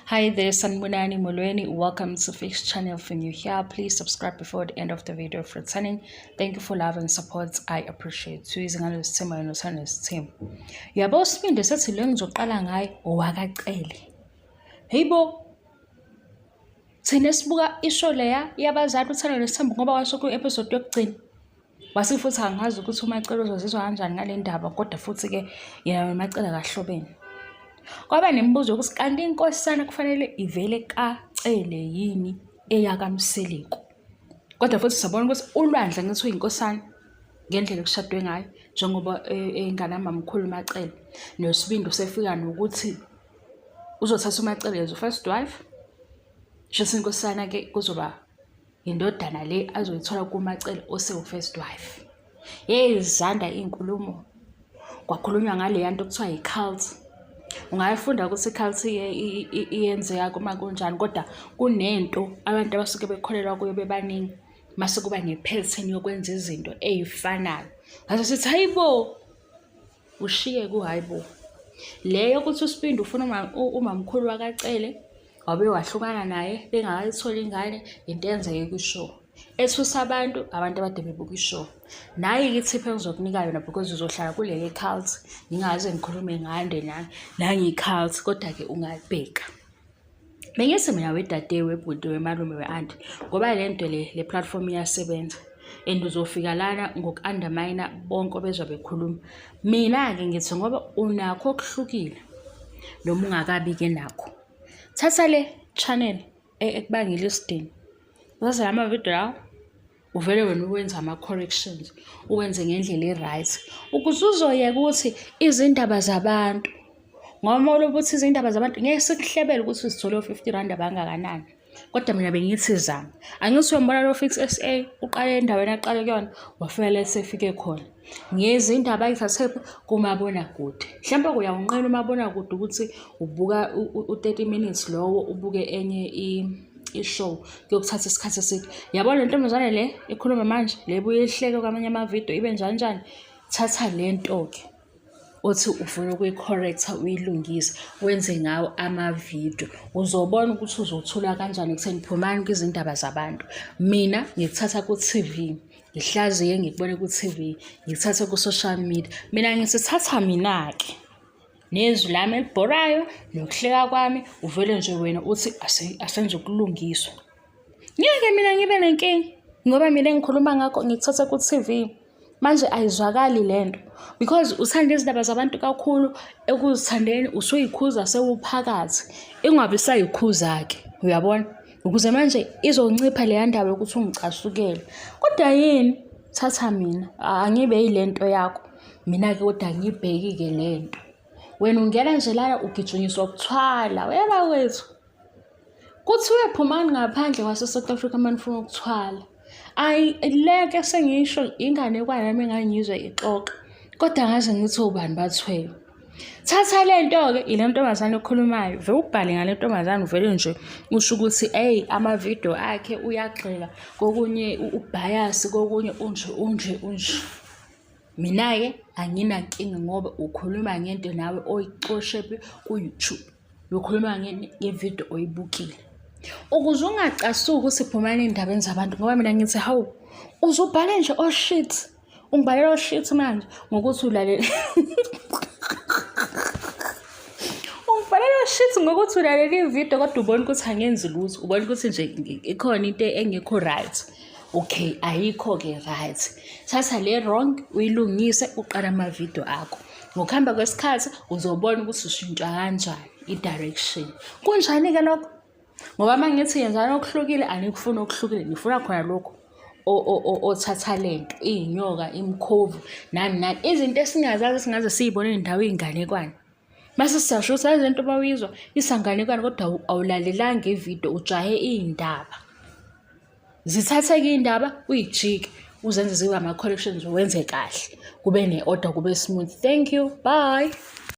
Hi there, Sanbonani Molweni. Welcome to Fix channel. If you're new here, please subscribe before the end of the video for returning. Thank you for love and support. I appreciate. Izingane Zesthembu and Uthando Nesthembu. Yabo sibinde sethi le ngizoqala ngaye owakacele. Heyibo. Thina sibuka isho leya yabazali Uthando Nesthembu ngoba washo ku episode yokugcina. Wasi futhi angazi ukuthi umacele uzozizwa kanjani ngale ndaba kodwa futhi ke yena umacele kahlobene. Kwaba nemibuzo ukuthi kanti inkosana kufanele ivele kaCele yini eyaka Mseleku. Kodwa futhi sabona ukuthi uLwandle ngithi uyinkosana ngendlela kushadwe ngayo njengoba ingane mamkhulu uMacele noSibindi usefika nokuthi uzothatha uMacele as first wife. Shese inkosana ke kuzoba indodana le azoyithola kuMacele ose first wife. Yezanda inkulumo kwakhulunywa ngale yanto kuthiwa i-cult. Ungayifunda ukuthi i-cult iyenzeka kuma kunjani kodwa kunento abantu abasuke bekholelwa kuyo bebaningi mase kuba ne-pattern yokwenza izinto ezifanayo. Ngase sithi hayibo ushiye kuhayibo. Leyo ukuthi uSibindi ufuna umamkhulu wakaCele wabe wahlukana naye bengakayithola ingane into yenzeke kushow. Ethusa abantu abade bebuka ishow. Nayi ngithiphe ngizokunika yona because uzohlala kuleli cult. Ngingaze ngikhulume ngande nangi cult kodwa ke ungabheka. Bengithi mina wedade webhuti wemalume weanti ngoba lento le platform iyasebenza and uzofika lana ngokundermine bonke bezobe bekhuluma. Mina ke ngithi ngoba unakho okuhlukile noma ungakabi ke nakho. Thatha le channel ekubangile isidini. Waze lama video lawo uvele wena uwenza ama corrections uwenze ngendlela e-right ukuze uzoyeka ukuthi izindaba zabantu ngoba lokuthi izindaba zabantu ngeke sikuhlebele ukuthi sithole 50 rand abangakanani kodwa mina bengithi zama angithi uyambona lo Fix SA uqale endaweni aqale kuyona wafika lesefike khona ngezindaba ayithathe kumabona kude mhlawumbe kuyawunqena umabona kude ukuthi ubuka u30 minutes lowo ubuke enye ishow kuyokuthatha isikhathi eside. Yabona lentombazane le ikhuluma manje lebuye ihleke kwamanye ama video ibe njani thatha lento ke uthi ufuna ukuyicorrecta uyilungise wenze ngawo ama video uzobona ukuthi uzothula kanjani ekutheni phumani kwizindaba zabantu. Mina ngikuthatha ku TV ngihlaziye ngikubone ku TV ngikuthatha ku social media. Mina ngisithatha mina ke nezwi lami elibhorayo nokuhleka kwami uvele nje wena uthi asenze ukulungiswa. Ngeke mina ngibe nenkingi ngoba mina engikhuluma ngakho ngikuthatha ku TV manje ayizwakali lento because uthanda izindaba zabantu kakhulu ekuzithandeni usuyikhuza sewuphakathi ingabe sayikhuza ke uyabona ukuze manje izoncipha le ndaba ukuthi ungicasukele kodwa yini thatha mina angibe yilento yakho mina ke kodwa ngibheki ke lento. Wena ungena nje la ugijinyiswa ukuthwala wena wethu kuthi uyaphumani ngaphandle kwase South Africa manifuna ukuthwala leke sengisho ingane kwanami engangizwe ixoxa kodwa ngaze ngithi ubani bathwele. Thatha lento ke ile ntombazane okhulumayo vele ubhale ngale ntombazane uvele nje usho ukuthi ama video akhe uyagxeka kokunye ubias kokunye unje. Mina ke anginankinga ngoba ukhuluma ngento nawe oyixoshe ku YouTube. Ukhuluma ngevideo oyibukile. Ukuze ungacasuki ukuthi phumani endabeni zabantu ngoba mina ngithi hawu uzubhale nje shit. Ungibhalela shit manje ngokuthi ulalela. Ungibhalela shit ngokuthi ulalela ivideo kodwa ubona ukuthi angenzi lutho. Ubona ukuthi nje ikhona into engekho right. Okay, ayikho ke right. Thatha le wrong uyilungise uqala ama video akho. Ngokuhamba kwesikhathi uzobona ukuthi ushintsha kanjani i-direction. Kunjani ke lokho? Ngoba mangithi yenzana okuhlukile anikufuna okuhlukile ngifuna khona lokho othatha lento inyoka imkhovu nani izinto esingazazi singaze siyibone indawo inganekwane. Mase siyasho ukuthi izinto bawizwa isanganekwane kodwa awulalelanga ivideo ujahe indaba. Zithatheke indaba uyijike uzenze zibe ama corrections wenze kahle kube ne order kube smooth. Thank you. Bye.